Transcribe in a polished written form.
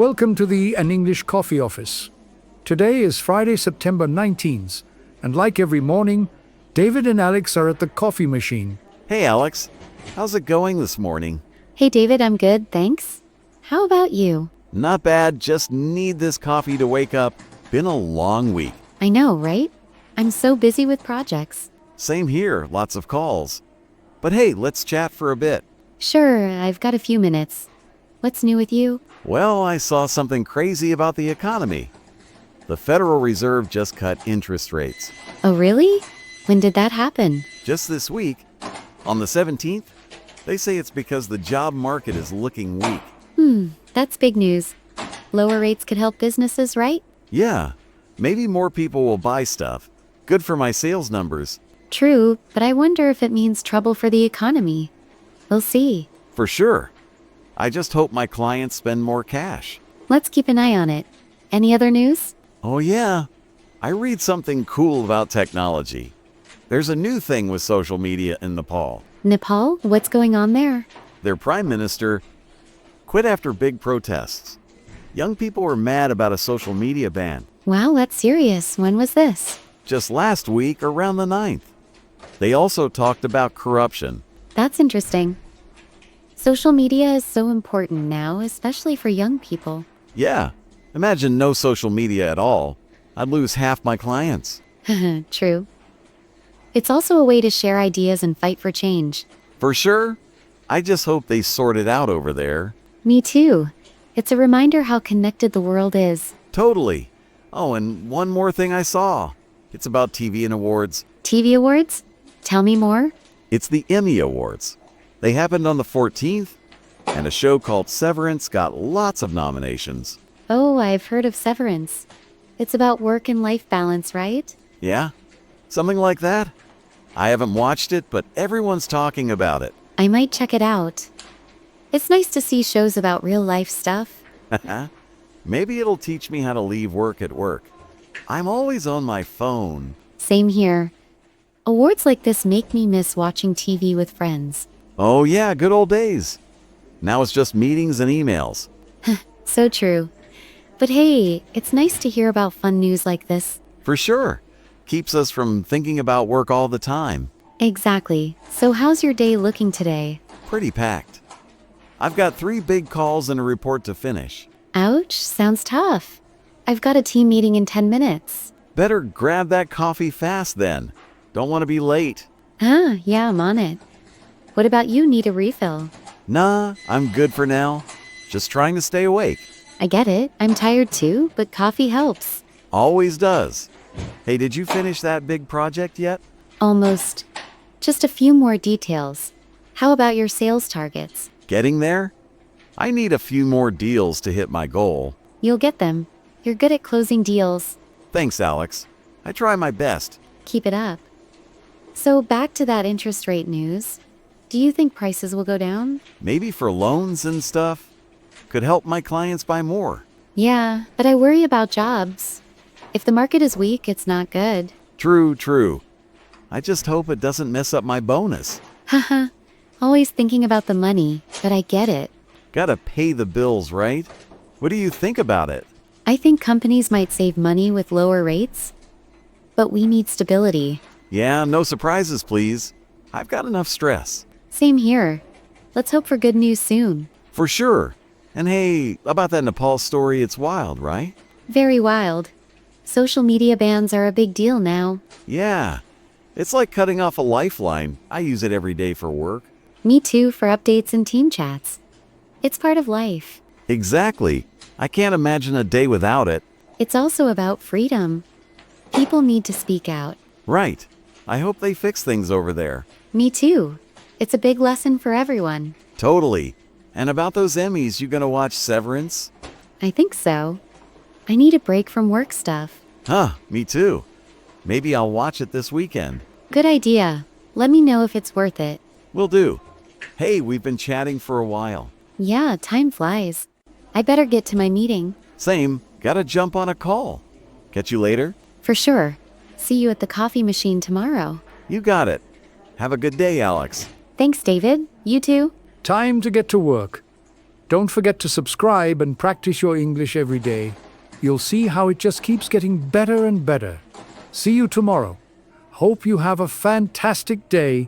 Welcome to the An English Coffee Office. Today is Friday, September 19th, and like every morning, David and Alex are at the coffee machine. Hey Alex, how's it going this morning? Hey David, I'm good, thanks. How about you? Not bad, just need this coffee to wake up. Been a long week. I know, right? I'm so busy with projects. Same here, lots of calls. But hey, let's chat for a bit. Sure, I've got a few minutes. What's new with you? Well, I saw something crazy about the economy. The Federal Reserve just cut interest rates. Oh, really? When did that happen? Just this week, on the 17th, they say it's because the job market is looking weak. That's big news. Lower rates could help businesses, right? Yeah, maybe more people will buy stuff. Good for my sales numbers. True, but I wonder if it means trouble for the economy. We'll see. For sure. I just hope my clients spend more cash. Let's keep an eye on it. Any other news? Oh yeah, I read something cool about technology. There's a new thing with social media in Nepal. Nepal? What's going on there? Their prime minister quit after big protests. Young people were mad about a social media ban. Wow, that's serious. When was this? Just last week, around the 9th. They also talked about corruption. That's interesting. Social media is so important now, especially for young people. Yeah, imagine no social media at all. I'd lose half my clients. True. It's also a way to share ideas and fight for change. For sure. I just hope they sort it out over there. Me too. It's a reminder how connected the world is. Totally. Oh, and one more thing I saw. It's about TV and awards. TV awards? Tell me more. It's the Emmy Awards. They happened on the 14th, and a show called Severance got lots of nominations. Oh, I've heard of Severance. It's about work and life balance, right? Yeah? Something like that? I haven't watched it, but everyone's talking about it. I might check it out. It's nice to see shows about real life stuff. Maybe it'll teach me how to leave work at work. I'm always on my phone. Same here. Awards like this make me miss watching TV with friends. Oh yeah, good old days. Now it's just meetings and emails. So true. But hey, it's nice to hear about fun news like this. For sure. Keeps us from thinking about work all the time. Exactly. So how's your day looking today? Pretty packed. I've got 3 big calls and a report to finish. Ouch, sounds tough. I've got a team meeting in 10 minutes. Better grab that coffee fast then. Don't want to be late. Yeah, I'm on it. What about you? Need a refill? Nah, I'm good for now. Just trying to stay awake. I get it. I'm tired too, but coffee helps. Always does. Hey, did you finish that big project yet? Almost. Just a few more details. How about your sales targets? Getting there? I need a few more deals to hit my goal. You'll get them. You're good at closing deals. Thanks, Alex. I try my best. Keep it up. So back to that interest rate news. Do you think prices will go down? Maybe for loans and stuff. Could help my clients buy more. Yeah, but I worry about jobs. If the market is weak, it's not good. True. I just hope it doesn't mess up my bonus. Haha. Always thinking about the money, but I get it. Gotta pay the bills, right? What do you think about it? I think companies might save money with lower rates, but we need stability. Yeah, no surprises, please. I've got enough stress. Same here. Let's hope for good news soon. For sure. And hey, about that Nepal story, it's wild, right? Very wild. Social media bans are a big deal now. Yeah. It's like cutting off a lifeline. I use it every day for work. Me too, for updates and team chats. It's part of life. Exactly. I can't imagine a day without it. It's also about freedom. People need to speak out. Right. I hope they fix things over there. Me too. It's a big lesson for everyone. Totally. And about those Emmys, you gonna watch Severance? I think so. I need a break from work stuff. Me too. Maybe I'll watch it this weekend. Good idea. Let me know if it's worth it. Will do. Hey, we've been chatting for a while. Yeah, time flies. I better get to my meeting. Same. Gotta jump on a call. Catch you later? For sure. See you at the coffee machine tomorrow. You got it. Have a good day, Alex. Thanks, David. You too. Time to get to work. Don't forget to subscribe and practice your English every day. You'll see how it just keeps getting better and better. See you tomorrow. Hope you have a fantastic day.